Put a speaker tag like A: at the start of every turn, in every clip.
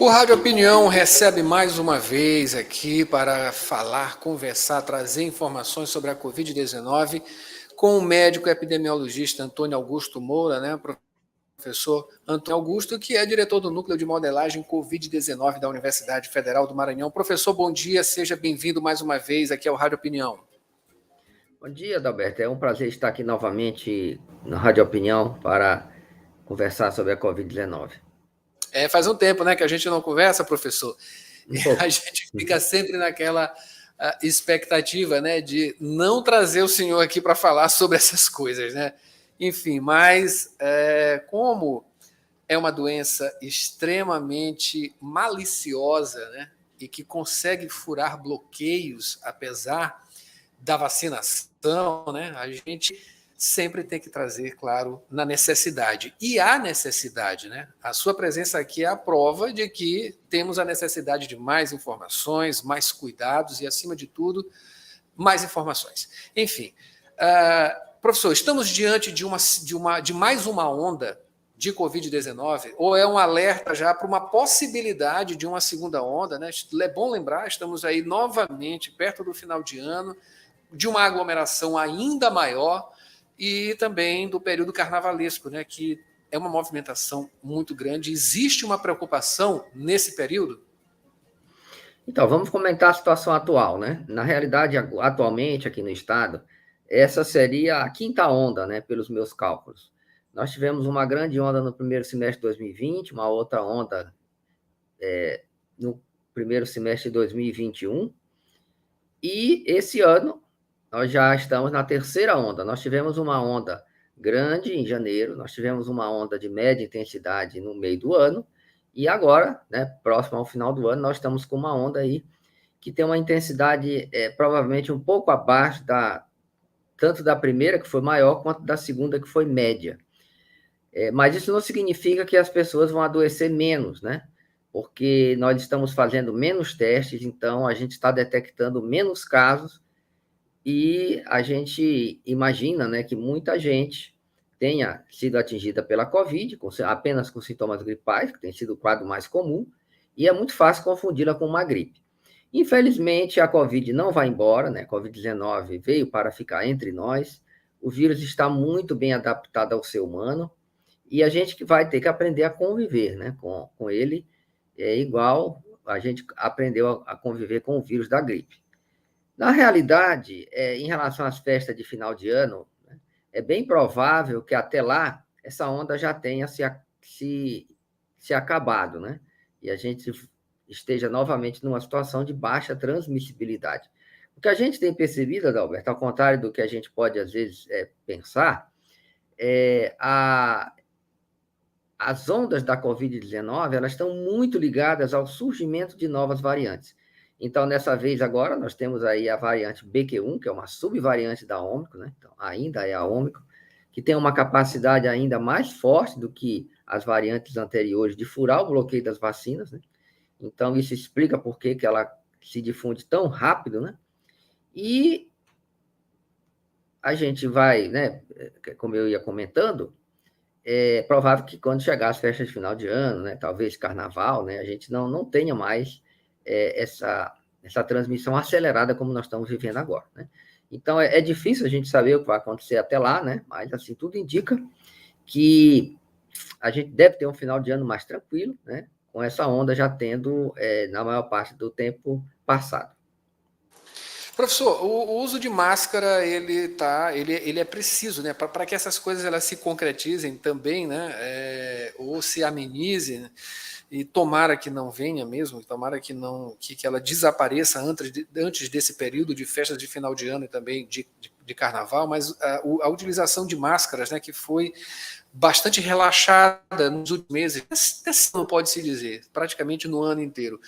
A: O Rádio Opinião recebe mais uma vez aqui para falar, conversar, trazer informações sobre a Covid-19 com o médico epidemiologista Antônio Augusto Moura, né, professor Antônio Augusto, que é diretor do Núcleo de Modelagem Covid-19 da Universidade Federal do Maranhão. Professor, bom dia, seja bem-vindo mais uma vez aqui ao Rádio Opinião.
B: Bom dia, Adalberto. É um prazer estar aqui novamente na Rádio Opinião para conversar sobre a Covid-19.
A: Faz um tempo, né, que a gente não conversa, professor.
B: Um pouco.
A: A gente fica sempre naquela expectativa, né, de não trazer o senhor aqui para falar sobre essas coisas, né? Enfim, mas como é uma doença extremamente maliciosa, né, e que consegue furar bloqueios, apesar da vacinação, né, a gente sempre tem que trazer, claro, na necessidade. E há necessidade, né? A sua presença aqui é a prova de que temos a necessidade de mais informações, mais cuidados e, acima de tudo, mais informações. Enfim, professor, estamos diante de mais uma onda de Covid-19 ou é um alerta já para uma possibilidade de uma segunda onda, né? É bom lembrar, estamos aí novamente perto do final de ano, de uma aglomeração ainda maior e também do período carnavalesco, né, que é uma movimentação muito grande. Existe uma preocupação nesse período?
B: Então, vamos comentar a situação atual, né? Na realidade, atualmente, aqui no estado, essa seria a quinta onda, né, pelos meus cálculos. Nós tivemos uma grande onda no primeiro semestre de 2020, uma outra onda no primeiro semestre de 2021, e esse ano nós já estamos na terceira onda. Nós tivemos uma onda grande em janeiro, nós tivemos uma onda de média intensidade no meio do ano, e agora, né, próximo ao final do ano, nós estamos com uma onda aí que tem uma intensidade provavelmente um pouco abaixo tanto da primeira, que foi maior, quanto da segunda, que foi média. Mas isso não significa que as pessoas vão adoecer menos, né? Porque nós estamos fazendo menos testes, então a gente está detectando menos casos, e a gente imagina, né, que muita gente tenha sido atingida pela Covid, apenas com sintomas gripais, que tem sido o quadro mais comum, e é muito fácil confundi-la com uma gripe. Infelizmente, a Covid não vai embora, né? A Covid-19 veio para ficar entre nós, o vírus está muito bem adaptado ao ser humano, e a gente que vai ter que aprender a conviver, né, com ele, é igual a gente aprendeu a conviver com o vírus da gripe. Na realidade, em relação às festas de final de ano, né, é bem provável que até lá essa onda já tenha se acabado, né? E a gente esteja novamente numa situação de baixa transmissibilidade. O que a gente tem percebido, Adalberto, ao contrário do que a gente pode, às vezes, pensar, é, a, as ondas da Covid-19 elas estão muito ligadas ao surgimento de novas variantes. Então, nessa vez agora, nós temos aí a variante BQ1, que é uma subvariante da Ômicron, né? Então, ainda é a Ômicron, que tem uma capacidade ainda mais forte do que as variantes anteriores de furar o bloqueio das vacinas, né? Então, isso explica por que ela se difunde tão rápido, né? E a gente vai, né, como eu ia comentando, é provável que quando chegar as festas de final de ano, né, talvez carnaval, né, a gente não tenha mais essa transmissão acelerada como nós estamos vivendo agora, né? Então, é difícil a gente saber o que vai acontecer até lá, né? Mas, assim, tudo indica que a gente deve ter um final de ano mais tranquilo, né? Com essa onda já tendo, na maior parte do tempo, passado.
A: Professor, o uso de máscara ele é preciso, né, para que essas coisas elas se concretizem também, né, ou se amenizem, né, e tomara que não venha mesmo, tomara que não que ela desapareça antes desse período de festas de final de ano e também de carnaval, mas a utilização de máscaras, né, que foi bastante relaxada nos últimos meses, não pode-se dizer, praticamente no ano inteiro.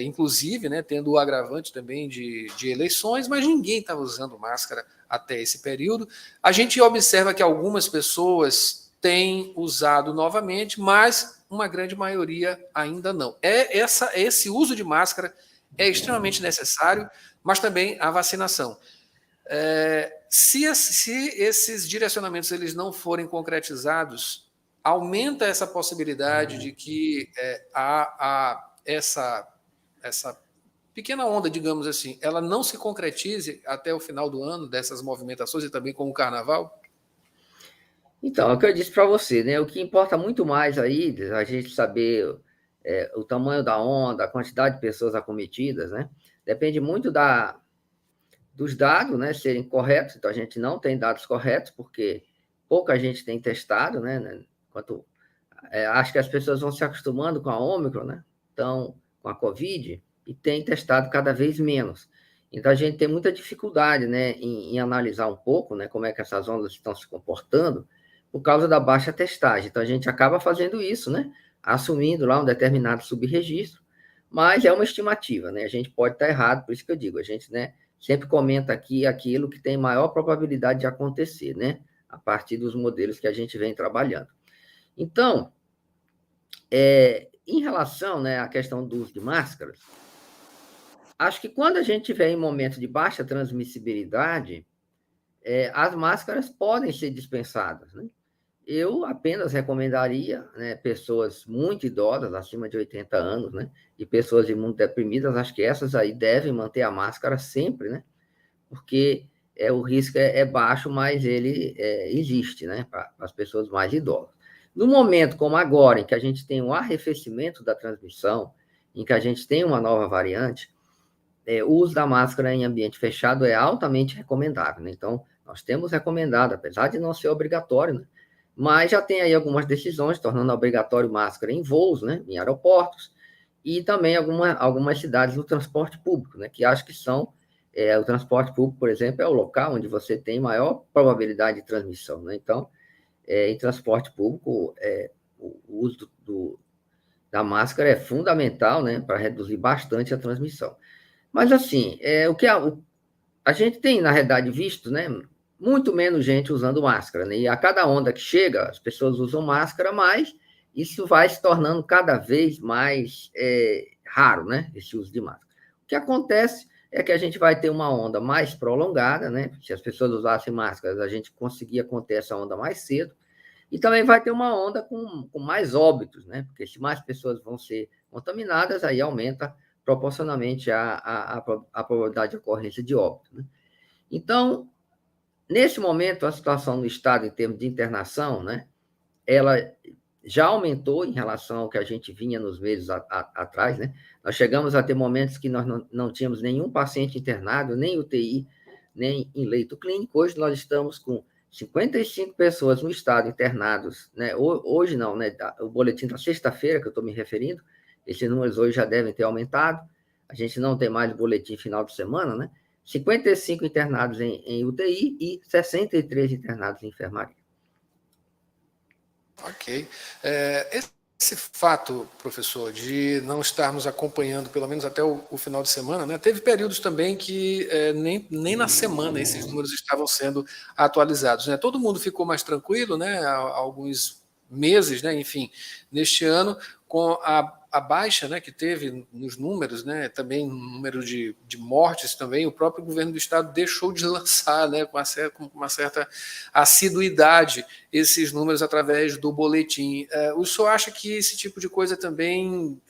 A: Inclusive, né, tendo o agravante também de eleições, mas ninguém estava usando máscara até esse período. A gente observa que algumas pessoas têm usado novamente, mas uma grande maioria ainda não. Esse uso de máscara é extremamente necessário, mas também a vacinação. Se esses direcionamentos eles não forem concretizados, aumenta essa possibilidade de que essa pequena onda, digamos assim, ela não se concretize até o final do ano, dessas movimentações e também com o carnaval?
B: Então, é o que eu disse para você, né? O que importa muito mais aí, a gente saber o tamanho da onda, a quantidade de pessoas acometidas, né? Depende muito dos dados, né, serem corretos. Então, a gente não tem dados corretos, porque pouca gente tem testado, né? Acho que as pessoas vão se acostumando com a Ômicron, né? Então, com a Covid, e tem testado cada vez menos. Então, a gente tem muita dificuldade, né, em analisar um pouco, né, como é que essas ondas estão se comportando, por causa da baixa testagem. Então, a gente acaba fazendo isso, né, assumindo lá um determinado subregistro, mas é uma estimativa, né? A gente pode estar errado, por isso que eu digo, a gente, né, sempre comenta aqui aquilo que tem maior probabilidade de acontecer, né, a partir dos modelos que a gente vem trabalhando. Então, em relação, né, à questão do uso de máscaras, acho que quando a gente tiver em momentos de baixa transmissibilidade, as máscaras podem ser dispensadas, né? Eu apenas recomendaria, né, pessoas muito idosas, acima de 80 anos, né, e pessoas imunodeprimidas, acho que essas aí devem manter a máscara sempre, né, porque o risco é baixo, mas ele existe, né, para as pessoas mais idosas. No momento como agora, em que a gente tem um arrefecimento da transmissão, em que a gente tem uma nova variante, o uso da máscara em ambiente fechado é altamente recomendável, né? Então, nós temos recomendado, apesar de não ser obrigatório, né? Mas já tem aí algumas decisões tornando obrigatório máscara em voos, né, em aeroportos, e também algumas cidades no transporte público, né, que acho que são, o transporte público, por exemplo, é o local onde você tem maior probabilidade de transmissão, né? Então, em transporte público, o uso da máscara é fundamental, né, para reduzir bastante a transmissão. Mas, assim, o que a gente tem, na realidade, visto, né, muito menos gente usando máscara, né? E a cada onda que chega, as pessoas usam máscara, mas isso vai se tornando cada vez mais raro, né? Esse uso de máscara. O que acontece é que a gente vai ter uma onda mais prolongada, né? Se as pessoas usassem máscaras, a gente conseguia conter essa onda mais cedo. E também vai ter uma onda com mais óbitos, né? Porque se mais pessoas vão ser contaminadas, aí aumenta proporcionalmente a probabilidade de ocorrência de óbito, né? Então, nesse momento, a situação no estado, em termos de internação, né, ela já aumentou em relação ao que a gente vinha nos meses atrás, né? Nós chegamos a ter momentos que nós não tínhamos nenhum paciente internado, nem UTI, nem em leito clínico. Hoje nós estamos com 55 pessoas no estado internados, né? Hoje não, né? O boletim da sexta-feira que eu estou me referindo, esses números hoje já devem ter aumentado. A gente não tem mais boletim final de semana, né? 55 internados em UTI e 63 internados em enfermaria.
A: Ok. Esse fato, professor, de não estarmos acompanhando, pelo menos até o final de semana, né, teve períodos também que nem na semana esses números estavam sendo atualizados, né? Todo mundo ficou mais tranquilo, né, há alguns meses, né, enfim, neste ano, com a baixa, né, que teve nos números, né, também no número de mortes também, o próprio governo do estado deixou de lançar, né, com uma certa assiduidade esses números através do boletim. O senhor acha que esse tipo de coisa também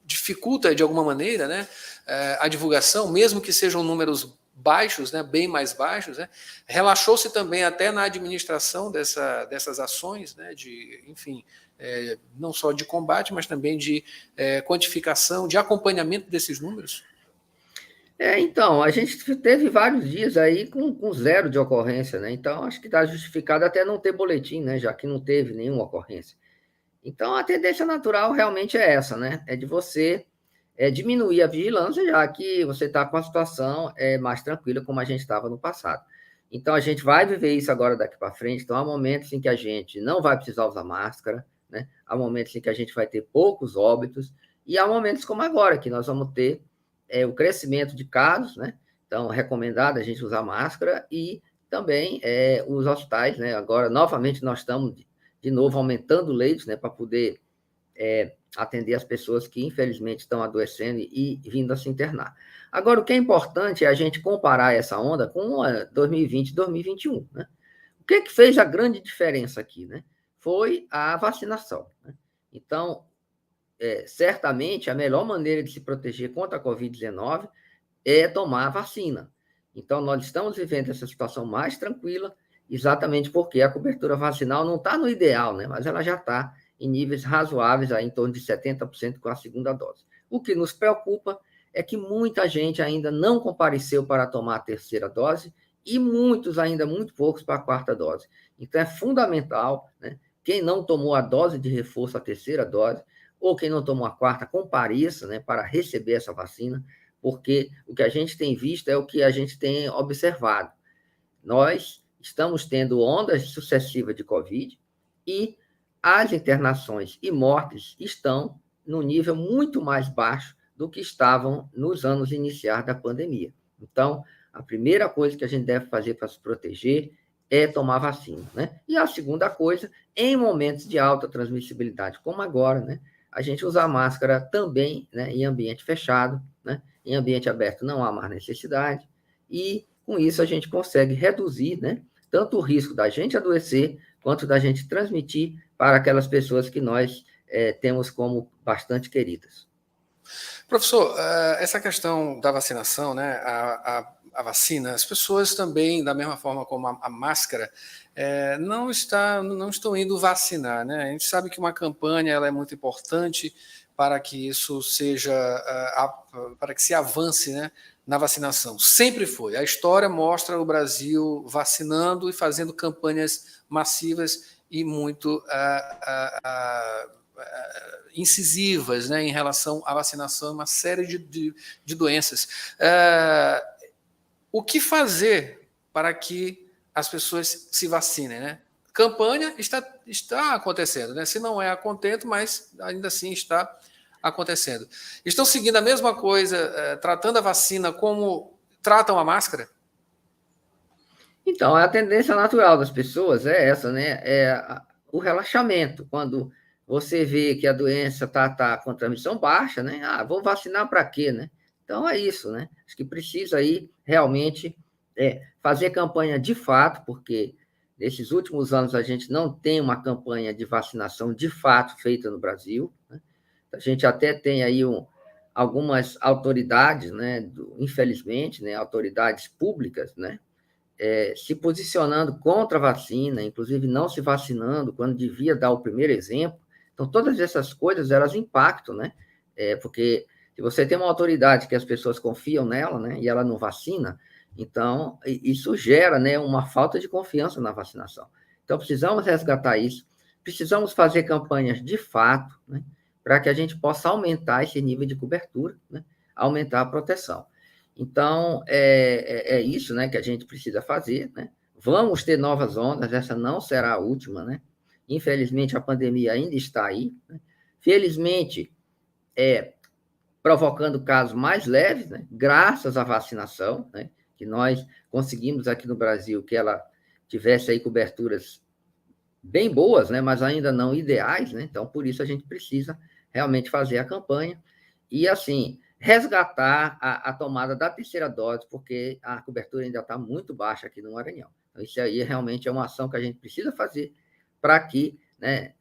A: dificulta de alguma maneira, né, a divulgação, mesmo que sejam números baixos, né, bem mais baixos, né? Relaxou-se também até na administração dessas ações, né, de, enfim, não só de combate, mas também de quantificação, de acompanhamento desses números?
B: Então, a gente teve vários dias aí com zero de ocorrência, né? Então, acho que está justificado até não ter boletim, né? Já que não teve nenhuma ocorrência. Então, a tendência natural realmente é essa, né? É de você diminuir a vigilância, já que você está com a situação mais tranquila, como a gente estava no passado. Então, a gente vai viver isso agora daqui para frente. Então, há momentos em que a gente não vai precisar usar máscara, né? Há momentos em que a gente vai ter poucos óbitos, e há momentos como agora, que nós vamos ter o crescimento de casos, né? Então, recomendado a gente usar máscara e também os hospitais, né? Agora, novamente, nós estamos de novo aumentando leitos, né? Para poder atender as pessoas que, infelizmente, estão adoecendo e vindo a se internar. Agora, o que é importante é a gente comparar essa onda com 2020 e 2021, né? O que fez a grande diferença aqui, né? Foi a vacinação, né? Então, certamente a melhor maneira de se proteger contra a Covid-19 é tomar a vacina. Então, nós estamos vivendo essa situação mais tranquila, exatamente porque a cobertura vacinal não está no ideal, né? Mas ela já está em níveis razoáveis, aí, em torno de 70% com a segunda dose. O que nos preocupa é que muita gente ainda não compareceu para tomar a terceira dose e muitos ainda, muito poucos, para a quarta dose. Então, é fundamental, né? Quem não tomou a dose de reforço, a terceira dose, ou quem não tomou a quarta, compareça, né, para receber essa vacina, porque o que a gente tem visto é o que a gente tem observado. Nós estamos tendo ondas sucessivas de Covid e as internações e mortes estão no nível muito mais baixo do que estavam nos anos iniciais da pandemia. Então, a primeira coisa que a gente deve fazer para se proteger é tomar vacina, né? E a segunda coisa, em momentos de alta transmissibilidade, como agora, né? A gente usar máscara também, né, em ambiente fechado, né? Em ambiente aberto não há mais necessidade, e com isso a gente consegue reduzir, né, tanto o risco da gente adoecer, quanto da gente transmitir para aquelas pessoas que nós temos como bastante queridas.
A: Professor, essa questão da vacinação, né, a vacina, as pessoas também, da mesma forma como a máscara, não estão indo vacinar, né? A gente sabe que uma campanha ela é muito importante para que isso seja, para que se avance, né, na vacinação. Sempre foi. A história mostra o Brasil vacinando e fazendo campanhas massivas e muito incisivas, né, em relação à vacinação, uma série de doenças. O que fazer para que as pessoas se vacinem, né? Campanha está acontecendo, né? Se não é a contento, mas ainda assim está acontecendo. Estão seguindo a mesma coisa, tratando a vacina como tratam a máscara?
B: Então, a tendência natural das pessoas é essa, né? O relaxamento. Quando você vê que a doença está com transmissão baixa, né? Ah, vou vacinar para quê, né? Então, é isso, né? Acho que precisa aí realmente fazer campanha de fato, porque nesses últimos anos a gente não tem uma campanha de vacinação de fato feita no Brasil, né? A gente até tem aí algumas autoridades, né? Infelizmente, né? Autoridades públicas, né? Se posicionando contra a vacina, inclusive não se vacinando quando devia dar o primeiro exemplo. Então, todas essas coisas, elas impactam, né? Porque se você tem uma autoridade que as pessoas confiam nela, né, e ela não vacina, então isso gera, né, uma falta de confiança na vacinação. Então, precisamos resgatar isso, precisamos fazer campanhas de fato, né, para que a gente possa aumentar esse nível de cobertura, né, aumentar a proteção. Então, é isso, né, que a gente precisa fazer, né? Vamos ter novas ondas, essa não será a última, né? Infelizmente, a pandemia ainda está aí, né? Felizmente, provocando casos mais leves, né? Graças à vacinação, né? Que nós conseguimos aqui no Brasil que ela tivesse aí coberturas bem boas, né? Mas ainda não ideais, né? Então, por isso a gente precisa realmente fazer a campanha e, assim, resgatar a tomada da terceira dose, porque a cobertura ainda está muito baixa aqui no Maranhão. Então, isso aí realmente é uma ação que a gente precisa fazer para que, né,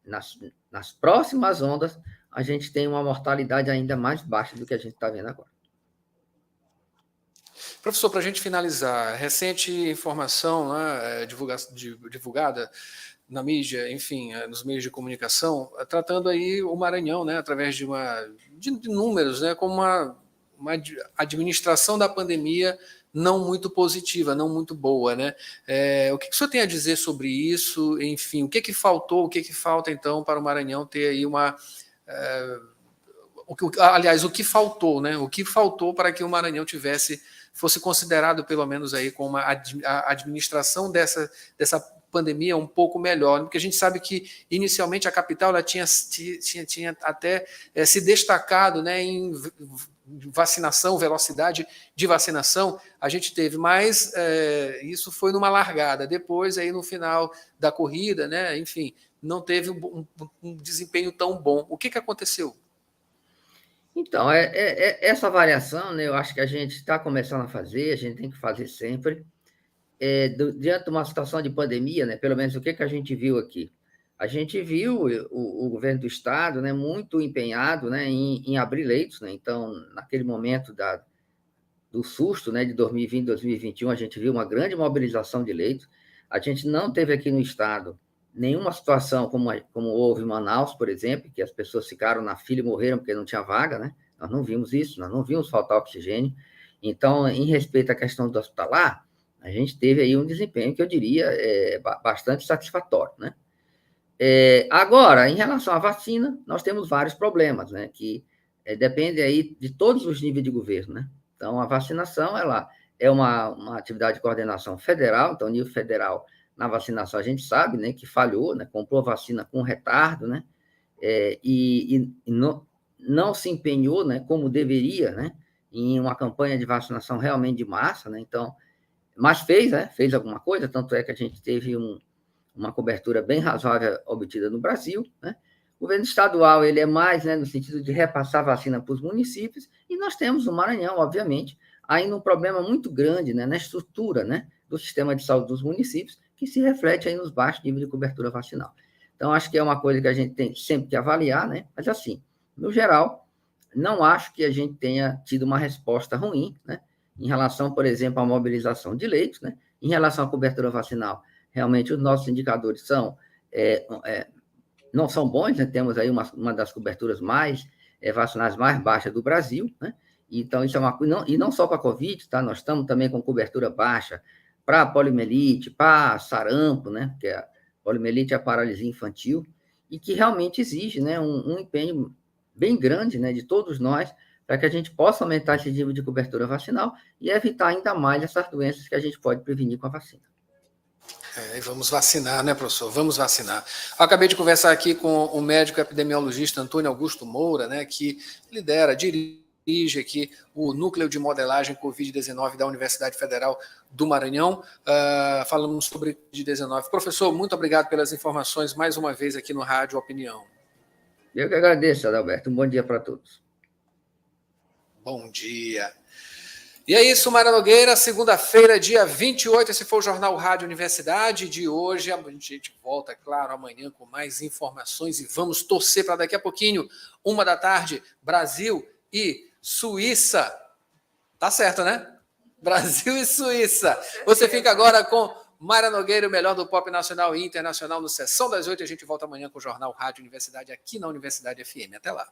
B: nas próximas ondas, a gente tenha uma mortalidade ainda mais baixa do que a gente está vendo agora.
A: Professor, para a gente finalizar, recente informação, né, divulgada na mídia, enfim, nos meios de comunicação, tratando aí o Maranhão, né, através de números, né, como uma administração da pandemia não muito positiva, não muito boa, né? O que o senhor tem a dizer sobre isso? Enfim, o que faltou, o que falta então para o Maranhão ter aí aliás, o que faltou, né? O que faltou para que o Maranhão fosse considerado pelo menos aí como a administração dessa pandemia um pouco melhor, porque a gente sabe que inicialmente a capital ela tinha até se destacado, né, em vacinação, velocidade de vacinação, a gente teve, mas isso foi numa largada. Depois, aí no final da corrida, né, enfim, não teve um desempenho tão bom. O que aconteceu?
B: Então, essa variação, né, eu acho que a gente está começando a fazer, a gente tem que fazer sempre. Diante de uma situação de pandemia, né, pelo menos o que a gente viu aqui? a gente viu o governo do Estado, né, muito empenhado, né, em abrir leitos, né? Então, naquele momento do susto, né, de 2020, 2021, a gente viu uma grande mobilização de leitos. A gente não teve aqui no Estado nenhuma situação como houve em Manaus, por exemplo, que as pessoas ficaram na fila e morreram porque não tinha vaga, né? Nós não vimos isso, nós não vimos faltar oxigênio. Então, em respeito à questão do hospitalar, a gente teve aí um desempenho que eu diria bastante satisfatório, né? Agora, em relação à vacina, nós temos vários problemas, né? Que depende aí de todos os níveis de governo, né? Então, a vacinação, ela é uma atividade de coordenação federal, então, nível federal, na vacinação, a gente sabe, né, que falhou, né? Comprou vacina com retardo, né? E não se empenhou, né, como deveria, né? Em uma campanha de vacinação realmente de massa, né? Então, mas fez, né? Fez alguma coisa, tanto é que a gente teve uma cobertura bem razoável obtida no Brasil, né? O governo estadual, ele é mais, né, no sentido de repassar vacina para os municípios, e nós temos no Maranhão, obviamente, ainda um problema muito grande, né, na estrutura, né, do sistema de saúde dos municípios, que se reflete aí nos baixos níveis de cobertura vacinal. Então, acho que é uma coisa que a gente tem sempre que avaliar, né, mas assim, no geral, não acho que a gente tenha tido uma resposta ruim, né, em relação, por exemplo, à mobilização de leitos, né, em relação à cobertura vacinal. Realmente, os nossos indicadores não são bons, né? Temos aí uma das coberturas vacinais mais baixas do Brasil, né? Então, isso é uma coisa, e não só para a Covid, tá? Nós estamos também com cobertura baixa para poliomielite, para sarampo, né? Que a poliomielite é a paralisia infantil, e que realmente exige, né, um empenho bem grande, né, de todos nós, para que a gente possa aumentar esse nível de cobertura vacinal e evitar ainda mais essas doenças que a gente pode prevenir com a vacina.
A: E vamos vacinar, né, professor? Vamos vacinar. Eu acabei de conversar aqui com o médico epidemiologista Antônio Augusto Moura, né, que dirige aqui o Núcleo de Modelagem Covid-19 da Universidade Federal do Maranhão. Falamos sobre Covid-19. Professor, muito obrigado pelas informações mais uma vez aqui no Rádio Opinião.
B: Eu que agradeço, Adalberto. Um bom dia para todos.
A: Bom dia. E é isso, Mara Nogueira, segunda-feira, dia 28, esse foi o Jornal Rádio Universidade de hoje. A gente volta, claro, amanhã com mais informações e vamos torcer para daqui a pouquinho, 13h, Brasil e Suíça. Tá certo, né? Brasil e Suíça. Você fica agora com Mara Nogueira, o melhor do pop nacional e internacional no Sessão das 8. A gente volta amanhã com o Jornal Rádio Universidade aqui na Universidade FM. Até lá.